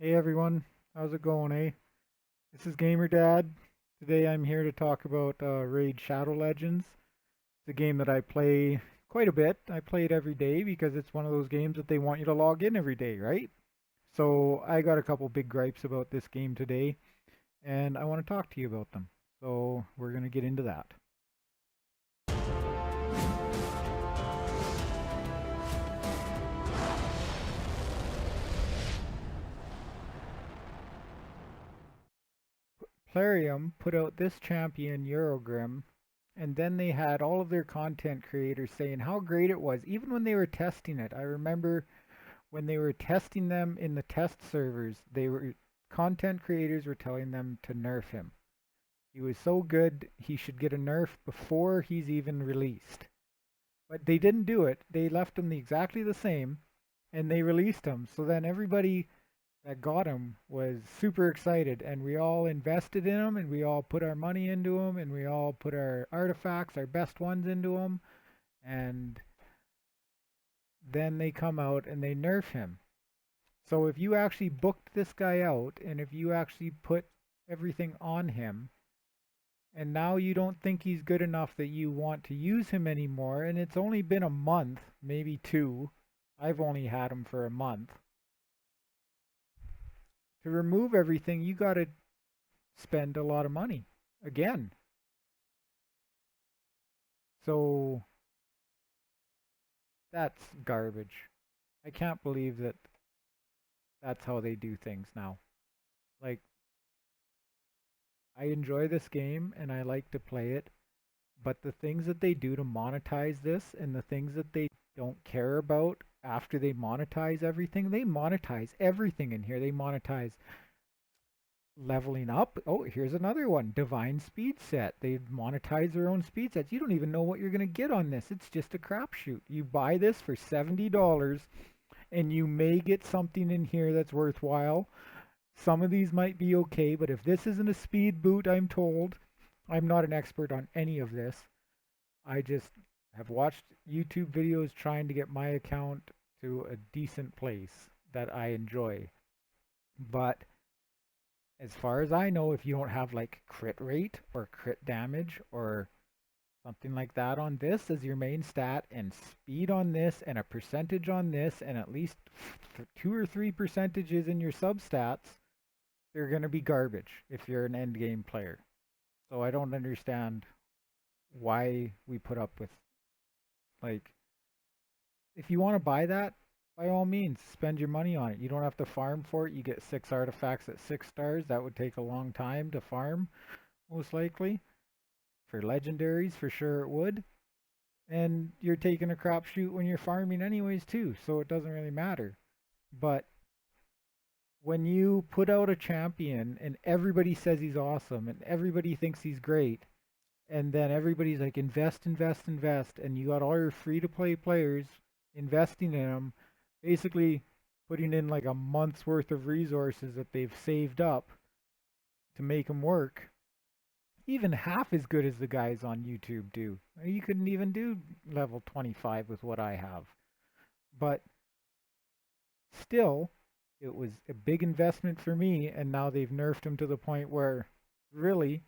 Hey everyone, how's it going, eh? This is Gamer Dad. Today I'm here to talk about Raid Shadow Legends. It's a game that I play quite a bit. I play it every day because it's one of those games that they want you to log in every day, right? So I got a couple big gripes about this game today, and I want to talk to you about them. So we're going to get into that. Plarium put out this champion, Eurogrim, and then they had all of their content creators saying how great it was, even when they were testing it. I remember when they were testing them in the test servers, they were content creators were telling them to nerf him. He was so good, he should get a nerf before he's even released. But they didn't do it. They left him exactly the same, and they released him. So then everybody that got him was super excited, and we all invested in him, and we all put our money into him, and we all put our artifacts, our best ones into him, and then they come out and they nerf him. So if you actually booked this guy out and if you actually put everything on him and now you don't think he's good enough that you want to use him anymore, and it's only been a month, maybe two, I've only had him for a month. To remove everything, you got to spend a lot of money again. So that's garbage. I can't believe that that's how they do things now. Like, I enjoy this game and I like to play it, but the things that they do to monetize this and the things that they don't care about after they monetize everything in here. They monetize leveling up. Oh, here's another one. Divine speed set. They monetize their own speed sets. You don't even know what you're going to get on this. It's just a crapshoot. You buy this for $70 and you may get something in here that's worthwhile. Some of these might be okay, but if this isn't a speed boot, I'm told, I'm not an expert on any of this. I just have watched YouTube videos trying to get my account to a decent place that I enjoy. But as far as I know, if you don't have like crit rate or crit damage or something like that on this as your main stat, and speed on this, and a percentage on this, and at least 2 or 3 percentages in your substats, they're going to be garbage if you're an end game player. So I don't understand why we put up with, like, if you want to buy that, by all means, spend your money on it. You don't have to farm for it. You get 6 artifacts at 6 stars. That would take a long time to farm, most likely. For legendaries, for sure it would. And you're taking a crapshoot when you're farming anyways too, so it doesn't really matter. But when you put out a champion and everybody says he's awesome and everybody thinks he's great, and then everybody's like invest, invest, invest, and you got all your free to play players investing in them, basically putting in like a month's worth of resources that they've saved up to make them work, even half as good as the guys on YouTube do. You couldn't even do level 25 with what I have. But still, it was a big investment for me, and now they've nerfed him to the point where really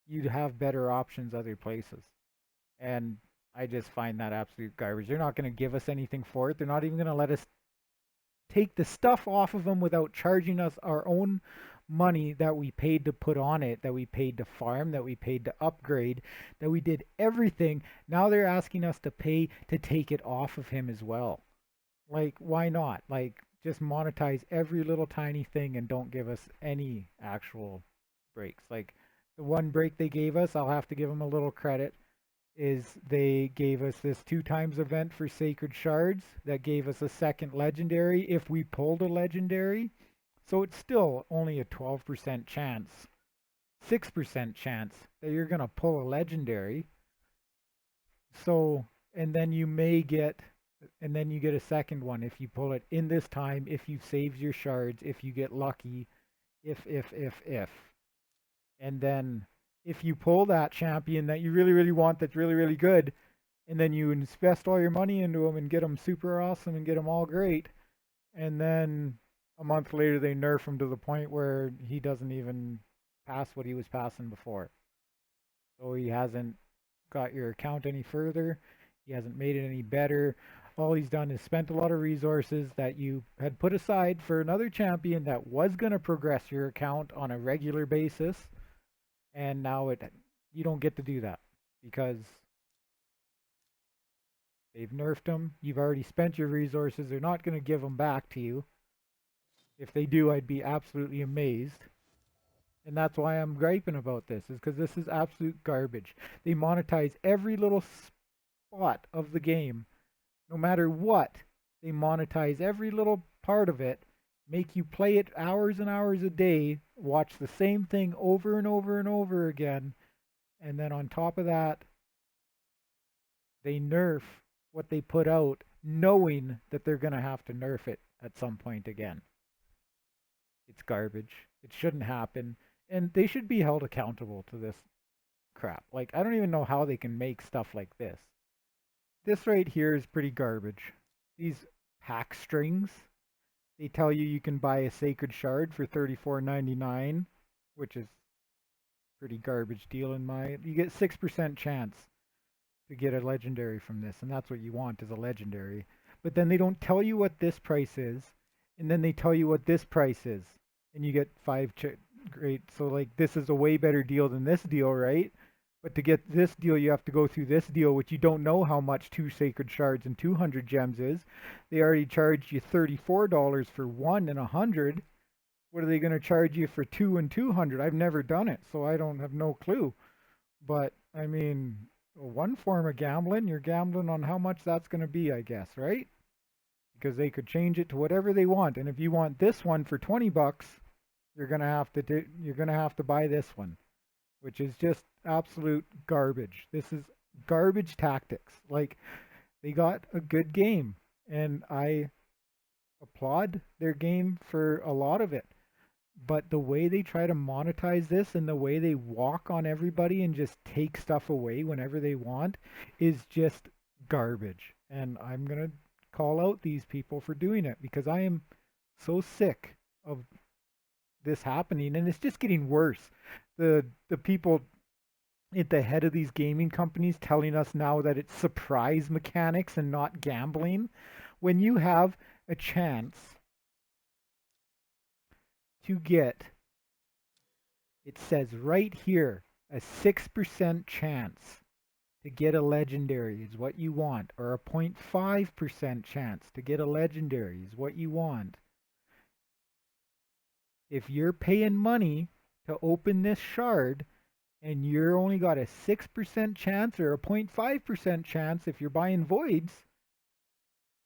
you'd have better options other places. And I just find that absolute garbage. They're not going to give us anything for it. They're not even going to let us take the stuff off of them without charging us our own money that we paid to put on it, that we paid to farm, that we paid to upgrade, that we did everything. Now they're asking us to pay to take it off of him as well. Like, why not? Like, just monetize every little tiny thing and don't give us any actual breaks. Like, the one break they gave us, I'll have to give them a little credit, is they gave us this 2 times event for Sacred Shards that gave us a second legendary if we pulled a legendary. So it's still only a 12% chance, 6% chance that you're going to pull a legendary. So, and then you may get, and then you get a second one if you pull it in this time, if you save your shards, if you get lucky, if. And then if you pull that champion that you really, really want that's really, really good, and then you invest all your money into them and get them super awesome and get them all great, and then A month later, they nerf him to the point where he doesn't even pass what he was passing before. So he hasn't got your account any further. He hasn't made it any better. All he's done is spent a lot of resources that you had put aside for another champion that was going to progress your account on a regular basis, and now you don't get to do that because they've nerfed him. You've already spent your resources. They're not going to give them back to you. If they do, I'd be absolutely amazed. And that's why I'm griping about this, is because this is absolute garbage. They monetize every little spot of the game, no matter what. They monetize every little part of it, make you play it hours and hours a day, watch the same thing over and over and over again, and then on top of that, they nerf what they put out, knowing that they're going to have to nerf it at some point again. It's garbage. It shouldn't happen. And they should be held accountable to this crap. Like, I don't even know how they can make stuff like this. This right here is pretty garbage. These pack strings, they tell you you can buy a sacred shard for $34.99, which is pretty garbage deal in my. You get 6% chance to get a legendary from this, and that's what you want is a legendary. But then they don't tell you what this price is, and then they tell you what this price is, and you get great. So like this is a way better deal than this deal, right? But to get this deal, you have to go through this deal, which you don't know how much two sacred shards and 200 gems is. They already charged you $34 for one and 100. What are they going to charge you for two and 200? I've never done it, so I don't have no clue. But I mean, one form of gambling, you're gambling on how much that's going to be, I guess, right? Because they could change it to whatever they want. And if you want this one for 20 bucks, you're going to have to buy this one, which is just absolute garbage. This is garbage tactics. Like they got a good game and I applaud their game for a lot of it. But the way they try to monetize this and the way they walk on everybody and just take stuff away whenever they want is just garbage. And I'm going to call out these people for doing it because I am so sick of this happening and it's just getting worse. The people at the head of these gaming companies telling us now that it's surprise mechanics and not gambling when you have a chance to get, it says right here, a 6% chance to get a legendary is what you want, or a 0.5% chance to get a legendary is what you want. If you're paying money to open this shard and you're only got a 6% chance or a 0.5% chance if you're buying voids,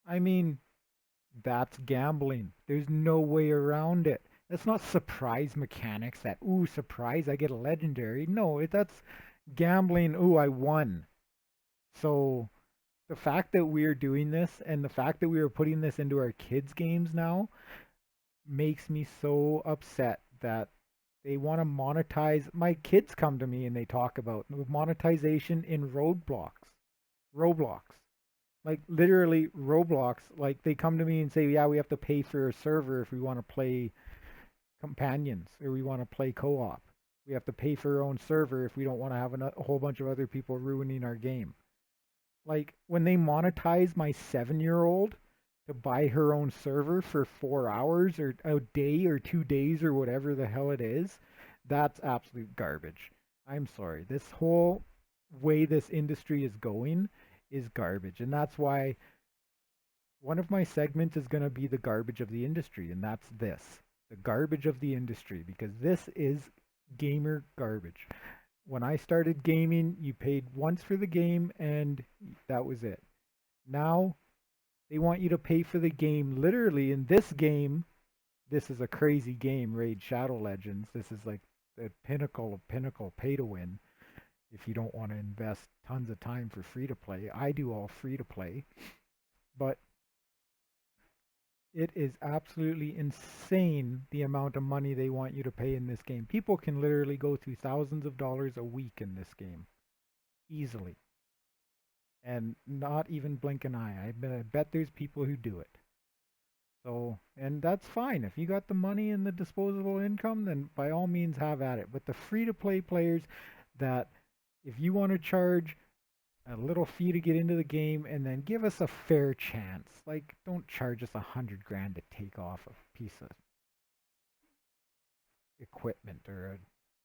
I mean, that's gambling. There's no way around it. That's not surprise mechanics that, ooh, surprise, I get a legendary. No, that's gambling, ooh, I won. So the fact that we're doing this and the fact that we are putting this into our kids' games now makes me so upset that they want to monetize. My kids come to me and they talk about monetization in Roblox. Like literally Roblox, like they come to me and say, yeah, we have to pay for a server if we want to play companions or we want to play co-op. We have to pay for our own server if we don't want to have a whole bunch of other people ruining our game. Like when they monetize my 7-year-old to buy her own server for 4 hours or a day or 2 days or whatever the hell it is, that's absolute garbage. I'm sorry. This whole way this industry is going is garbage. And that's why one of my segments is going to be the garbage of the industry. And that's this, the garbage of the industry, because this is gamer garbage. When I started gaming, you paid once for the game and that was it. Now they want you to pay for the game literally in this game. This is a crazy game, Raid Shadow Legends. This is like the pinnacle of pinnacle pay to win. If you don't want to invest tons of time for free to play, I do all free to play. But it is absolutely insane the amount of money they want you to pay in this game. People can literally go through thousands of dollars a week in this game easily and not even blink an eye. I bet there's people who do it. So, and that's fine. If you got the money and the disposable income, then by all means have at it. But the free to play players that if you want to charge a little fee to get into the game and then give us a fair chance. Like, don't charge us 100 grand to take off a piece of equipment or an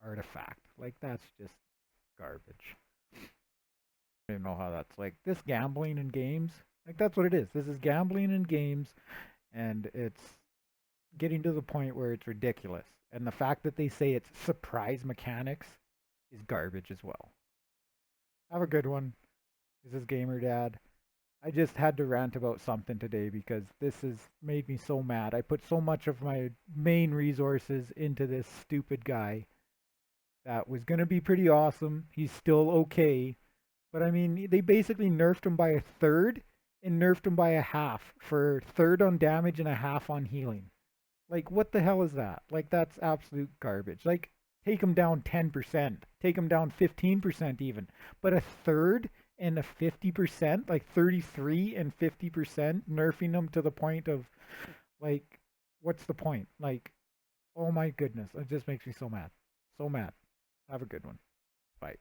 artifact. Like, that's just garbage. I don't even know how that's like this gambling in games. Like, that's what it is. This is gambling in games, and it's getting to the point where it's ridiculous. And the fact that they say it's surprise mechanics is garbage as well. Have a good one. This is Gamer Dad. I just had to rant about something today because this has made me so mad. I put so much of my main resources into this stupid guy that was going to be pretty awesome. He's still okay. But I mean, they basically nerfed him by a third and nerfed him by a half for third on damage and a half on healing. Like, what the hell is that? Like, that's absolute garbage. Like, take him down 10%, take him down 15% even. But a third and a 50%, like 33 and 50%, nerfing them to the point of, like, what's the point? Like, oh my goodness, it just makes me so mad. So mad. Have a good one. Bye.